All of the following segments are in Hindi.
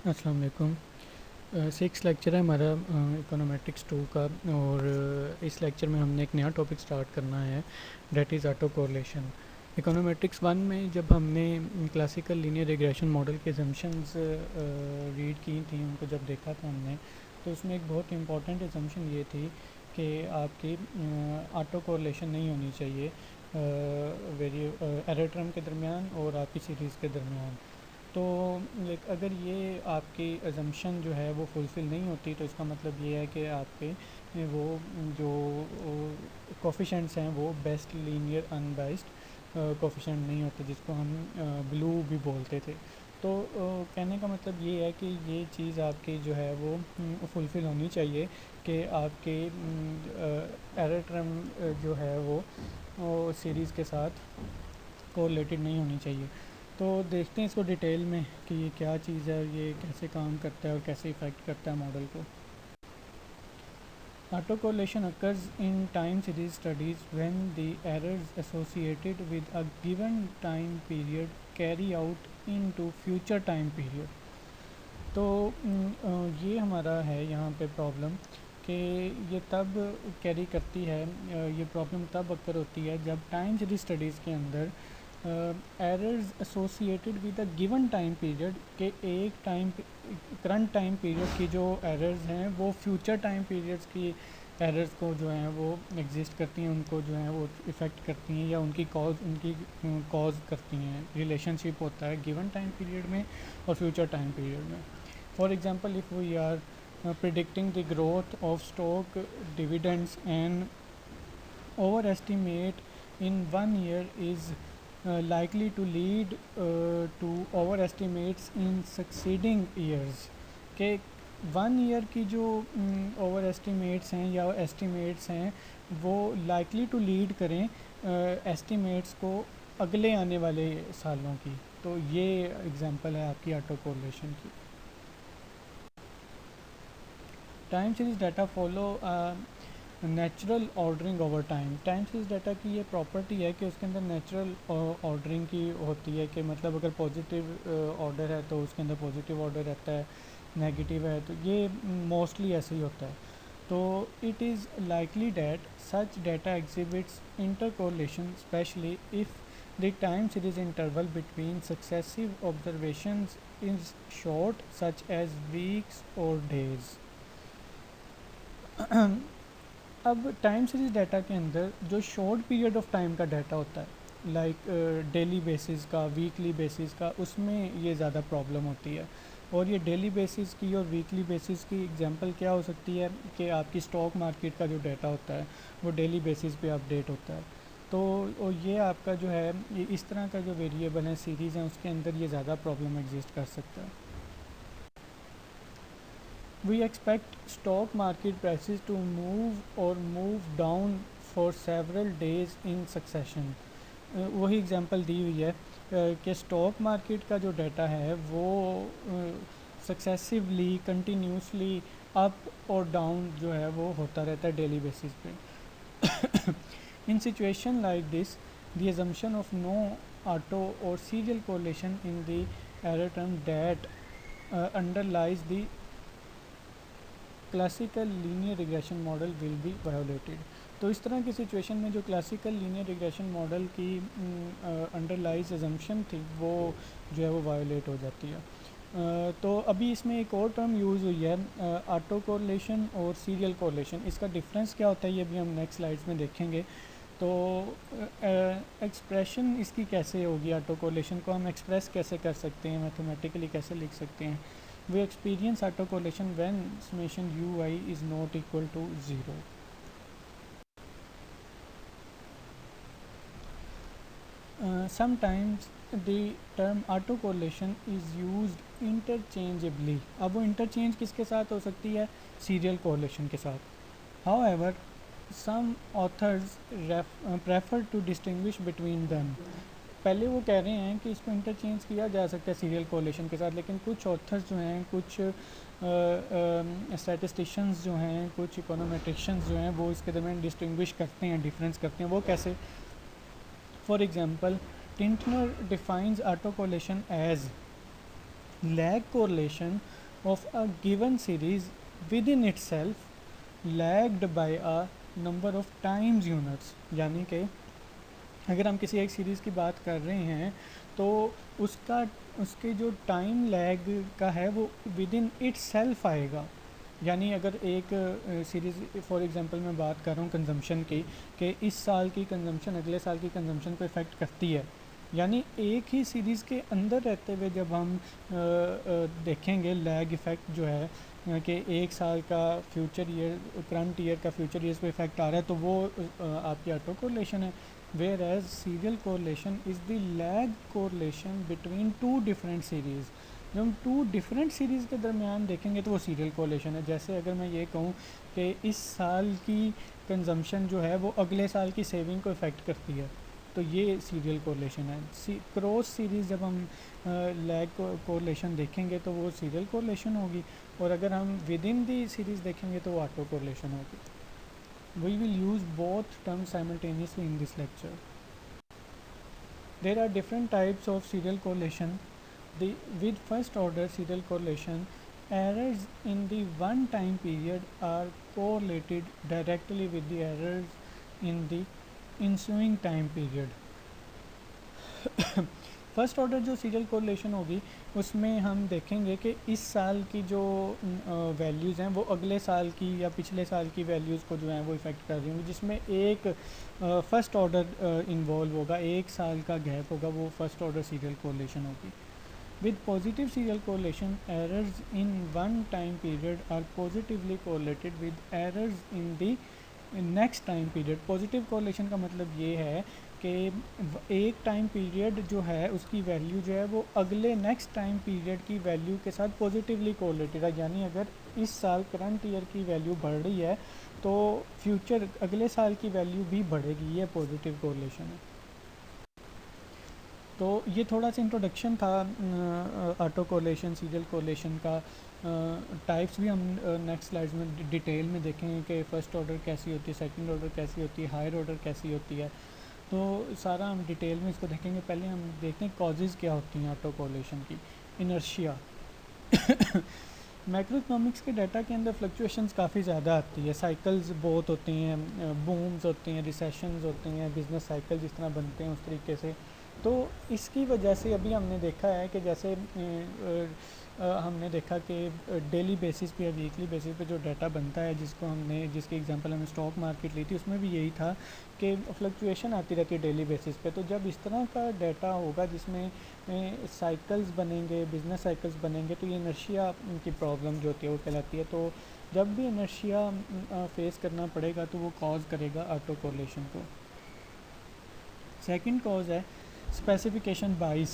अस्सलाम वालेकुम। सिक्स लेक्चर है हमारा इकोनोमेट्रिक्स 2 का। और इस लेक्चर में हमने एक नया टॉपिक स्टार्ट करना है, that is auto correlation. Econometrics 1 में जब हमने क्लासिकल लीनियर रिग्रेशन मॉडल के असम्पशंस रीड की थी, उनको जब देखा था हमने, तो उसमें एक बहुत इंपॉर्टेंट असम्पशन ये थी कि आपकी ऑटो कोरिलेशन नहीं होनी चाहिए वेरी एरर टर्म के दरमियान और आपकी सीरीज़ के दरमियान। तो लाइक अगर ये आपकी अजम्पशन जो है वो फुलफ़िल नहीं होती, तो इसका मतलब ये है कि आपके वो जो कोफिशेंट्स हैं वो बेस्ट लीनियर अनबाइस्ड कोफिशेंट नहीं होते, जिसको हम ब्लू भी बोलते थे। तो कहने का मतलब ये है कि ये चीज़ आपकी जो है वो फुलफ़िल होनी चाहिए कि आपके एरर टर्म जो है वो सीरीज़ के साथ कोरिलेटेड नहीं होनी चाहिए। तो देखते हैं इसको डिटेल में कि ये क्या चीज़ है, ये कैसे काम करता है और कैसे इफ़ेक्ट करता है मॉडल को। Auto correlation occurs in time series studies when the errors associated with a given time period carry out into future time period। तो ये हमारा है यहाँ पे प्रॉब्लम कि ये तब कैरी करती है, ये प्रॉब्लम तब अक्कर होती है जब टाइम सीरीज स्टडीज़ के अंदर errors associated with a given time period के एक टाइम करंट टाइम पीरियड की जो एरर्स हैं वो फ्यूचर टाइम पीरियड्स की एरर्स को जो हैं वो एग्जिस्ट करती हैं, उनको जो है वो इफ़ेक्ट करती हैं या उनकी कॉज करती हैं। रिलेशनशिप होता है गिवन टाइम पीरियड में और फ्यूचर टाइम पीरियड में। For example, if we are predicting the growth of stock dividends and overestimate in 1 year is likely to lead to overestimates in succeeding years, के 1 ईयर की जो ओवर एस्टिमेट्स हैं या एस्टिमेट्स हैं वो लाइकली टू लीड करें एस्टिमेट्स को अगले आने वाले सालों की। तो ये एग्जांपल है आपकी ऑटो कोरिलेशन की। Time series data follow natural ordering over time. Time series data की ये प्रॉपर्टी है कि उसके अंदर नेचुरल ऑर्डरिंग की होती है, कि मतलब अगर पॉजिटिव ऑर्डर है तो उसके अंदर पॉजिटिव ऑर्डर रहता है, नेगेटिव है तो ये मोस्टली ऐसे ही होता है। तो it is likely that such data exhibits inter correlation specially if the time series interval between successive observations is short, such as weeks or days। अब टाइम सीरीज डाटा के अंदर जो शॉर्ट पीरियड ऑफ टाइम का डाटा होता है, लाइक डेली बेसिस का, वीकली बेसिस का, उसमें ये ज़्यादा प्रॉब्लम होती है। और ये डेली बेसिस की और वीकली बेसिस की एग्जांपल क्या हो सकती है कि आपकी स्टॉक मार्केट का जो डाटा होता है वो डेली बेसिस पे अपडेट होता है। तो और ये आपका जो है ये इस तरह का जो वेरिएबल है सीरीज़ हैं उसके अंदर ये ज़्यादा प्रॉब्लम एग्जिस्ट कर सकता है। We expect stock market prices to move or move down for several days in succession। वही एग्जांपल दी हुई है कि स्टॉक मार्केट का जो डाटा है वो सक्सेसिवली कंटिन्यूसली अप और डाउन जो है वो होता रहता है डेली बेसिस पे। In situation like this the assumption of no auto or serial correlation in the error term that underlies the classical linear regression model will be violated. तो इस तरह की सिचुएशन में जो क्लासिकल लीनियर रिग्रेशन मॉडल की अंडरलाइज एजम्पशन थी वो जो है वो वायोलेट हो जाती है। तो अभी इसमें एक और टर्म यूज़ हुई है ऑटो कोरिलेशन और सीरियल कोरिलेशन। इसका डिफरेंस क्या होता है ये भी हम नेक्स्ट स्लाइड्स में देखेंगे। तो एक्सप्रेशन इसकी कैसे होगी, ऑटो कोरिलेशन को हम एक्सप्रेस कैसे कर सकते हैं, मैथमेटिकली कैसे लिख सकते हैं। We experience auto correlation when summation ui is not equal to 0। Sometimes the term auto correlation is used interchangeably। अब वो इंटरचेंज किसके साथ हो सकती है, सीरियल कोरिलेशन के साथ। However, some authors prefer to distinguish between them। पहले वो कह रहे हैं कि इसको इंटरचेंज किया जा सकता है सीरियल कोरिलेशन के साथ, लेकिन कुछ ऑथर्स जो हैं, कुछ स्टैटिस्टिशियंस जो हैं, कुछ इकोनोमेट्रिशियंस जो हैं वो इसके दरमियान डिस्टिंग्विश करते हैं, डिफरेंस करते हैं। वो कैसे? For example, Tintner defines auto correlation as lag correlation of a given series within itself lagged by a number of times units। यानी कि अगर हम किसी एक सीरीज़ की बात कर रहे हैं तो उसका उसके जो टाइम लैग का है वो विद इन इट सेल्फ आएगा। यानी अगर एक सीरीज़ फॉर एग्जांपल मैं बात कर रहा हूँ कंजम्पशन की, कि इस साल की कंजम्पशन अगले साल की कंजम्पशन को इफ़ेक्ट करती है, यानी एक ही सीरीज़ के अंदर रहते हुए जब हम देखेंगे लैग इफ़ेक्ट जो है कि एक साल का फ्यूचर ईयर करंट ईयर का फ्यूचर ईयर्स पे इफ़ेक्ट आ रहा है, तो वो आपकी ऑटो कोरिलेशन है। Whereas serial correlation is the lag correlation between two different series. जब हम टू डिफरेंट सीरीज़ के दरमियान देखेंगे तो वो सीरियल कोरिलेशन है। जैसे अगर मैं ये कहूँ कि इस साल की कंजम्पशन जो है वो अगले साल की सेविंग को इफ़ेक्ट करती है, तो ये सीरियल कोरिलेशन है। क्रॉस सीरीज़ जब हम लैग कोरिलेशन देखेंगे तो वो सीरियल कोरिलेशन होगी, और अगर हम विद इन दी सीरीज़ देखेंगे तो वो ऑटो कोरिलेशन होगी। We will use both terms simultaneously in this lecture. There are different types of serial correlation. With first order serial correlation, errors in the one time period are correlated directly with the errors in the ensuing time period. First order जो सीरियल कोरिलेशन होगी उसमें हम देखेंगे कि इस साल की जो वैल्यूज़ हैं वो अगले साल की या पिछले साल की वैल्यूज़ को जो है वो इफ़ेक्ट कर रही होंगी, जिसमें एक फ़र्स्ट ऑर्डर इन्वॉल्व होगा, एक साल का गैप होगा, वो फर्स्ट ऑर्डर सीरियल कोरिलेशन होगी। With positive serial correlation errors in one time period are positively correlated with errors in the next time period. Positive correlation का मतलब ये है कि एक टाइम पीरियड जो है उसकी वैल्यू जो है वो अगले नेक्स्ट टाइम पीरियड की वैल्यू के साथ पॉजिटिवली कोरिलेटेड है। यानी अगर इस साल करंट ईयर की वैल्यू बढ़ रही है तो फ्यूचर अगले साल की वैल्यू भी बढ़ेगी, ये पॉजिटिव कोरिलेशन है। तो ये थोड़ा सा इंट्रोडक्शन था ऑटो कोरिलेशन सीरियल कोरिलेशन का। टाइप्स भी हम नेक्स्ट स्लाइड्स में डिटेल में देखेंगे कि फ़र्स्ट ऑर्डर कैसी होती है, सेकंड ऑर्डर कैसी होती है, हायर ऑर्डर कैसी होती है, तो सारा हम डिटेल में इसको देखेंगे। पहले हम देखते हैं कॉजेज़ क्या होती हैं ऑटो कोरिलेशन की। इनर्शिया मैक्रो इकनॉमिक्स के डाटा के अंदर फ्लक्चुएशंस काफ़ी ज़्यादा आती है, साइकिल्स बहुत होती हैं, बूम्स होती हैं, रिसेशंस होती हैं, बिजनेस साइकिल जिस तरह बनते हैं उस तरीके से। तो इसकी वजह से अभी हमने देखा है कि जैसे हमने देखा कि डेली बेसिस पे या वीकली बेसिस पे जो डाटा बनता है, जिसकी एग्जांपल हमने स्टॉक मार्केट ली थी, उसमें भी यही था कि फ्लक्चुएशन आती रहती है डेली बेसिस पे। तो जब इस तरह का डाटा होगा जिसमें साइकिल्स बनेंगे, बिजनेस साइकिल्स बनेंगे, तो ये इनर्शिया की प्रॉब्लम जो होती है वो कहलाती है। तो जब भी इनर्शिया फेस करना पड़ेगा तो वो कॉज करेगा ऑटो कोरिलेशन को। सेकंड कॉज है स्पेसिफिकेशन बाइस।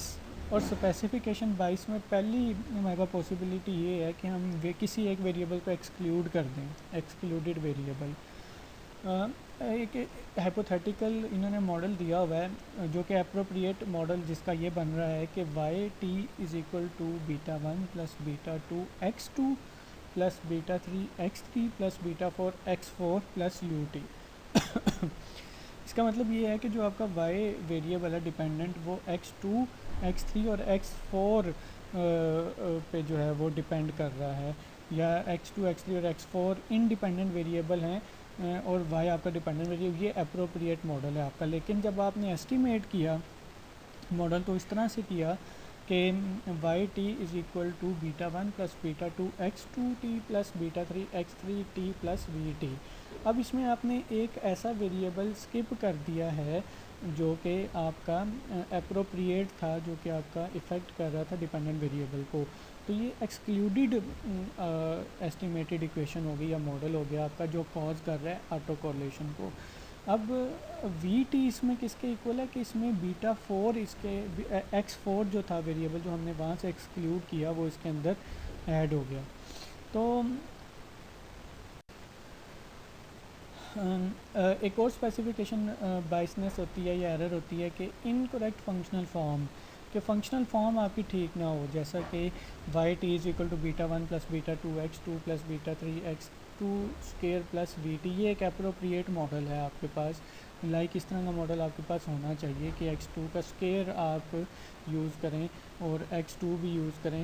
और स्पेसिफिकेशन बाइस में पहली हमारे पास पॉसिबिलिटी ये है कि हम किसी एक वेरिएबल को एक्सक्लूड कर दें, एक्सक्लूडेड वेरिएबल। एक हाइपोथेटिकल इन्होंने मॉडल दिया हुआ है जो कि अप्रोप्रिएट मॉडल जिसका ये बन रहा है कि Y T is equal to beta one plus beta two X two plus beta three X three plus beta four X four plus U T. इसका मतलब ये है कि जो आपका y वेरिएबल है डिपेंडेंट, वो x2, x3 और x4 पे जो है वो डिपेंड कर रहा है, या x2, x3 और x4 इंडिपेंडेंट वेरिएबल हैं और y आपका डिपेंडेंट वेरिएबल। ये अप्रोप्रिएट मॉडल है आपका। लेकिन जब आपने एस्टिमेट किया मॉडल तो इस तरह से किया कि Y T is equal to beta one plus beta two X two T plus beta three X three T plus V T. अब इसमें आपने एक ऐसा वेरिएबल स्किप कर दिया है जो कि आपका अप्रोप्रिएट था, जो कि आपका इफ़ेक्ट कर रहा था डिपेंडेंट वेरिएबल को। तो ये एक्सक्लूडेड एस्टिमेटेड इक्वेशन हो गई या मॉडल हो गया आपका, जो कॉज कर रहा है ऑटो कोरिलेशन को। अब वी टी इसमें किसके इक्वल है कि इसमें बीटा फोर, इसके एक्स फोर जो था वेरिएबल जो हमने वहाँ से एक्सक्लूड किया वो इसके अंदर ऐड हो गया। तो एक और स्पेसिफिकेशन बाइसनेस होती है या एरर होती है कि इनकरेक्ट फंक्शनल फॉर्म, कि फंक्शनल फॉर्म आपकी ठीक ना हो, जैसा कि Y T is equal to beta one plus beta two X two plus beta three X two square plus V T. ये एक अप्रोप्रिएट मॉडल है आपके पास लाइक इस तरह का मॉडल आपके पास होना चाहिए कि x2 का स्केयर आप यूज़ करें और x2 भी यूज़ करें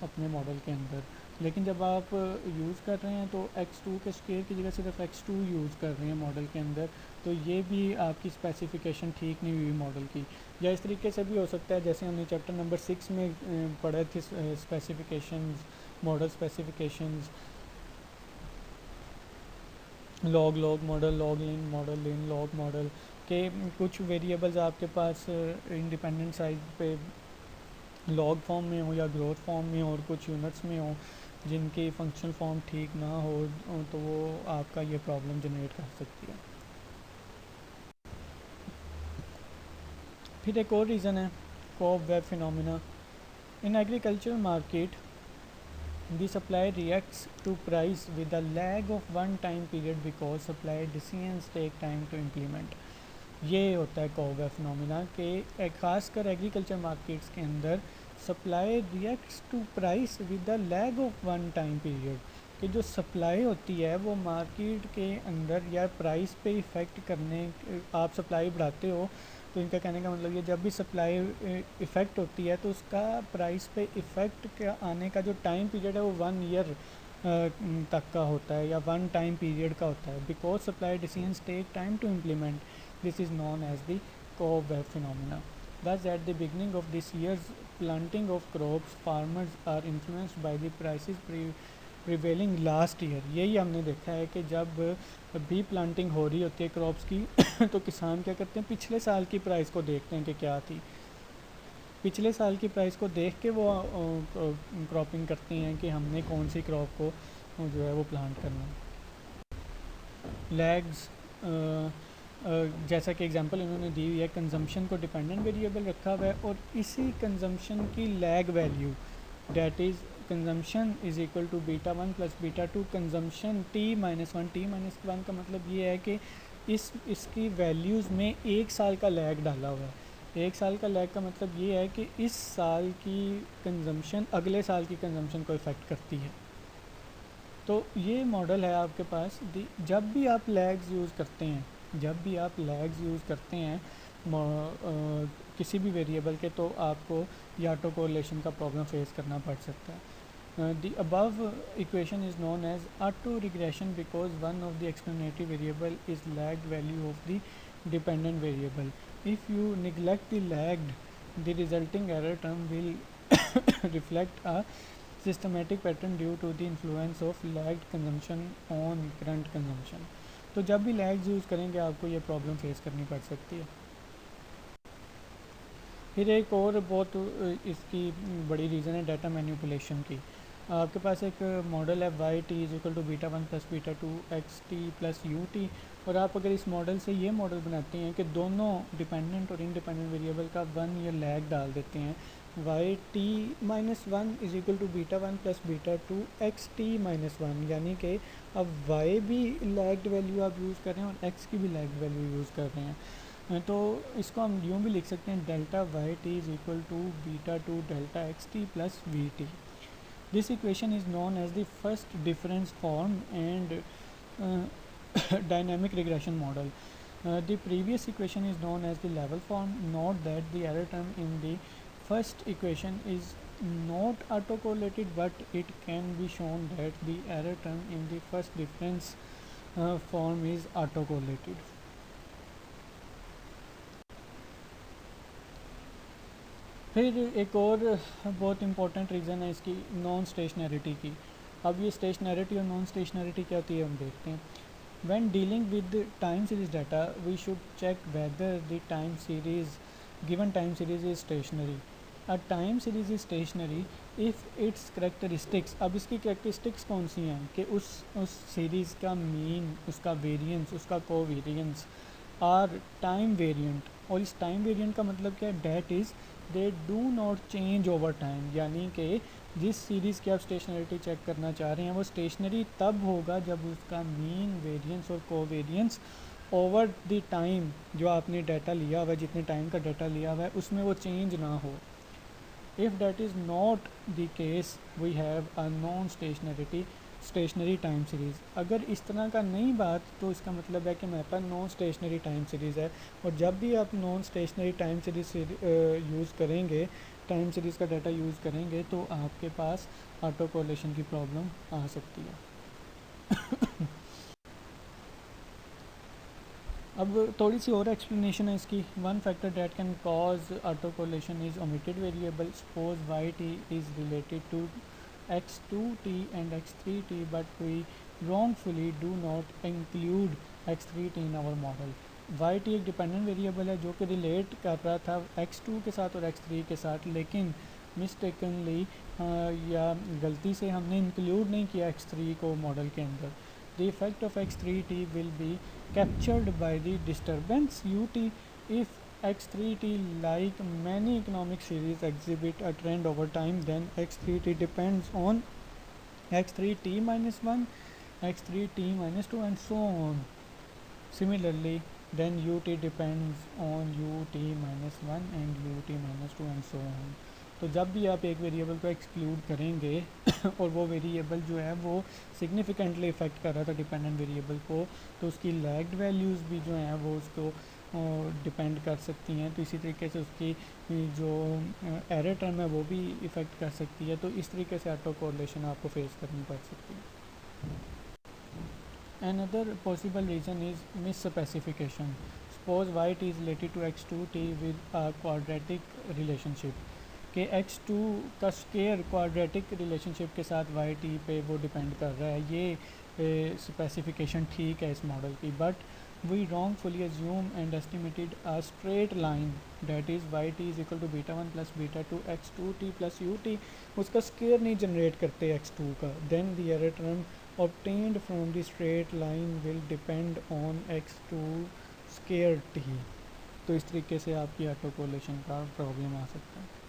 अपने मॉडल के अंदर। लेकिन जब आप यूज़ कर रहे हैं तो x2 के स्केयर की जगह सिर्फ x2 यूज़ कर रहे हैं मॉडल के अंदर, तो ये भी आपकी स्पेसिफिकेशन ठीक नहीं हुई मॉडल की। या इस तरीके से भी हो सकता है जैसे हमने चैप्टर नंबर 6 में पढ़े थे specifications, model specifications, log log model, log lin log model के कुछ वेरिएबल्स आपके पास इंडिपेंडेंट साइज पे लॉग फॉर्म में हो या ग्रोथ फॉर्म में हो और कुछ यूनिट्स में हो जिनकी फंक्शनल फॉर्म ठीक ना हो, तो वो आपका ये प्रॉब्लम जनरेट कर सकती है। फिर एक और रीज़न है cobweb phenomena. In agriculture market the supply reacts to price with a lag of one time period because supply decisions take time to implement। ये होता है कॉब फिनोमिना के खासकर एग्रीकल्चर मार्केट्स के अंदर supply reacts to price with the lag of one time period, कि जो सप्लाई होती है वो मार्केट के अंदर या प्राइस पे इफ़ेक्ट करने, आप सप्लाई बढ़ाते हो तो इनका कहने का मतलब ये जब भी सप्लाई इफ़ेक्ट होती है तो उसका प्राइस पे इफ़ेक्ट का आने का जो टाइम पीरियड है वो 1 ईयर तक का होता है या वन टाइम पीरियड का होता है। Because supply decisions take time to implement, this is known as the cobweb phenomena. Thus, at the beginning of this year's planting of crops, farmers are influenced by the prices prevailing last year। यही हमने देखा है कि जब भी प्लांटिंग हो रही होती है क्रॉप्स की तो किसान क्या करते हैं, पिछले साल की प्राइस को देखते हैं कि क्या थी, पिछले साल की प्राइस को देख के वो क्रॉपिंग करते हैं कि हमने कौन सी क्रॉप को जो है वो प्लांट करना है। लैग्स जैसा कि एग्जांपल इन्होंने दी हुई है, कंजम्पशन को डिपेंडेंट वेरिएबल रखा हुआ है और इसी कंजम्पशन की lag value that is consumption is equal to beta one plus beta two consumption t-1। t-1 का मतलब ये है कि इसकी वैल्यूज़ में 1 साल का लैग डाला हुआ है। 1 साल का लैग का मतलब ये है कि इस साल की कंजम्पशन अगले साल की कंजम्पशन को इफ़ेक्ट करती है। तो ये मॉडल है आपके पास। जब भी आप लैग्स यूज़ करते हैं, जब भी आप लैग्स यूज़ करते हैं किसी भी वेरिएबल के, तो आपको ये ऑटो कोरिलेशन का प्रॉब्लम फेस करना पड़ सकता है। The above equation is known as auto-regression because one of the explanatory variable is lagged value of the dependent variable. If you neglect the lagged, the resulting error term will reflect a systematic pattern due to the influence of lagged consumption on current consumption। तो जब भी लैग्स यूज़ करेंगे आपको ये प्रॉब्लम फेस करनी पड़ सकती है। फिर एक और बहुत इसकी बड़ी रीज़न है डाटा मैनिपुलेशन की। आपके पास एक मॉडल है Y T is equal to beta one plus beta two X T plus U T, और आप अगर इस मॉडल से ये मॉडल बनाते हैं कि दोनों डिपेंडेंट और इंडिपेंडेंट वेरिएबल का 1 ईयर लैग डाल देते हैं, Y T minus one is equal to beta one plus beta two X T minus one, यानी कि अब वाई भी लैग्ड वैल्यू आप यूज़ कर रहे हैं और एक्स की भी लैग्ड वैल्यू यूज़ कर रहे हैं। तो इसको हम यूँ भी लिख सकते हैं delta Y T is equal to beta two delta X T plus V T. This equation is known as the first difference form and dynamic regression model. The previous equation is known as the level form. Note that the error term in the first equation is not autocorrelated, but it can be shown that the error term in the first difference form is autocorrelated. फिर एक और बहुत इम्पोर्टेंट रीज़न है इसकी नॉन स्टेशनरिटी की। अब ये स्टेशनरिटी और नॉन स्टेशनरिटी क्या होती है हम देखते हैं। When dealing with time series data we should check whether the time series given time series is stationary. A time series is stationary if its characteristics, अब इसकी करेक्टरिस्टिक्स कौन सी हैं कि उस सीरीज़ का मीन, उसका वेरिएंस, उसका कोवेरिएंस आर टाइम वेरिएंट। और इस टाइम वेरिएंट का मतलब क्या है, that is they do not change over time, यानी कि जिस सीरीज़ की आप स्टेशनरिटी चेक करना चाह रहे हैं वो स्टेशनरी तब होगा जब उसका मीन, वेरिएंस और कोवेरिएंस ओवर द टाइम जो आपने डाटा लिया हुआ है, जितने टाइम का डाटा लिया हुआ है उसमें वो चेंज ना हो। If that is not the case we have a non stationarity stationary time series. अगर इस तरह का नहीं बात तो इसका मतलब है कि मेरे पास नॉन स्टेशनरी टाइम सीरीज़ है। और जब भी आप non stationary time series use करेंगे, टाइम सीरीज़ का डाटा यूज़ करेंगे, तो आपके पास ऑटो कोरिलेशन की प्रॉब्लम आ सकती है। अब थोड़ी सी और एक्सप्लेनेशन है इसकी। One factor that can cause auto correlation is omitted variable. Suppose Y T is related to x2t and x3t, but we wrongfully do not include x3t in our model. yt एक डिपेंडेंट वेरिएबल है जो कि रिलेट कर रहा था x2 के साथ और x3 के साथ, लेकिन मिस्टेकनली या गलती से हमने इंक्लूड नहीं किया x3 को मॉडल के अंदर। The effect of x3t will be captured by the disturbance ut. If x3t, like many economic series, exhibit a trend over time, then x3t depends on x3t minus 1, x3t minus 2, and so on. Similarly, then ut depends on ut minus 1 and ut minus 2 and so on. तो जब भी आप एक वेरिएबल को एक्सक्लूड करेंगे और वो वेरिएबल जो है वो सिग्निफिकेंटली इफ़ेक्ट कर रहा था डिपेंडेंट वेरिएबल को, तो उसकी लैग्ड वैल्यूज़ भी जो हैं वो उसको डिपेंड कर सकती हैं। तो इसी तरीके से उसकी जो एरर टर्म है वो भी इफ़ेक्ट कर सकती है। तो इस तरीके से ऑटो कोरिलेशन आपको फेस करनी पड़ सकती है। Another possible reason is misspecification. Suppose yt is related to x2t with a quadratic relationship कि x2 का स्केयर क्वाड्रेटिक रिलेशनशिप के साथ yt पे वो डिपेंड कर रहा है। ये स्पेसिफिकेशन ठीक है इस मॉडल की, but we wrongfully assume and estimated a straight line that is yt is equal to beta 1 plus beta 2 x2t plus ut। उसका स्केयर नहीं जनरेट करते x2 का, then the error term obtained from the straight line will depend on x2 square t। तो इस तरीके से आपकी ऑटो कोरिलेशन का प्रॉब्लम आ सकता है।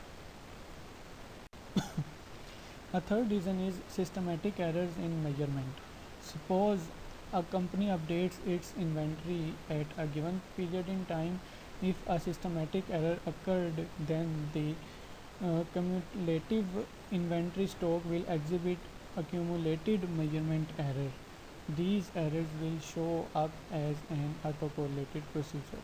A third reason is systematic errors in measurement. Suppose a company updates its inventory at a given period in time. If a systematic error occurred, then the cumulative inventory stock will exhibit accumulated measurement error. These errors will show up as an autocorrelated procedure.